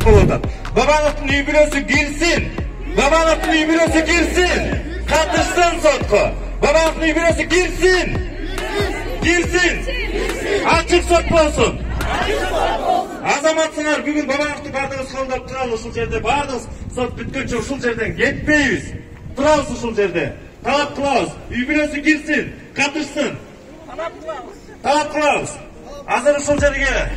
болуп атат. Бабановдун үй бүлөсү кирсин. Бабановдун үй бүлөсү кирсин. Катышсын сотко. Бабановдун үй бүлөсү кирсин. Кирсин. Ачык сот болсун. Азаматсыңар бүгүн Бабановду бардыгыбыз колдоп туралы ушул жерде. Бардыгыбыз сот бүткөнчө ушул жерден кетпейбиз. Турабыз ушул жерде. Талап кылабыз. Үй бүлөсү кирсин, катышсын. Талап кылабыз. Азыр ушул жерге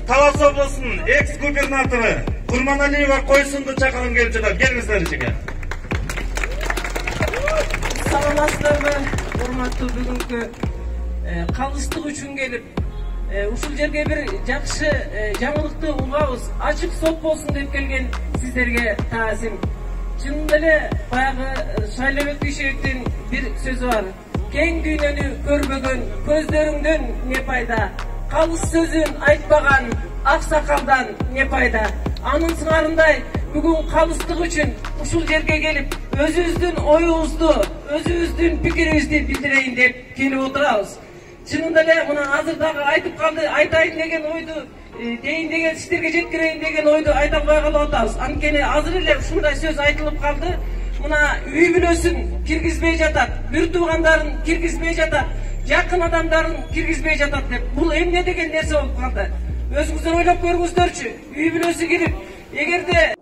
Талас облусунун экс-губернатору Курманалиева Койсунду чакыргым келип жатат. Келиңиздер ичиге. Саламатсыздарбы, урматтуу бүгүнкү калыстык үчүн келип, ушул жерге бир жакшы жаңылыкты угабыз. Ачык сот болсун деп келген сиздерге таазим. Чынында эле баягы Шайлебек Дүйшөбектин бир сөзү бар. Кең дүйнөнү көрбөгөн көздөрүңдөн не пайда? Калыс сөзүн айтпаган аксакалдан не пайда? Анын сыңарындай бүгүн калыстык үчүн ушул жерге келип, өзүбүздүн оюбузду, өзүбүздүн пикирибизди билдирейин деп келип отурабыз. Чынында эле мына азыр дагы айтып калды, айтайын деген ойду, дейин деген сиздерге жеткирейин деген ойду айта албай калып атабыз. Анткени азыр эле ушундай сөз айтылып калды. Мына үй бүлөсүн киргизбей жатат, бир туугандарын киргизбей жатат, жакын адамдарын киргизбей жатат деп. Бул эмне деген нерсе болуп калды? Өзүңүздөр ойлоп көрүңүздөрчү. Үй бүлөсү кирип, эгерде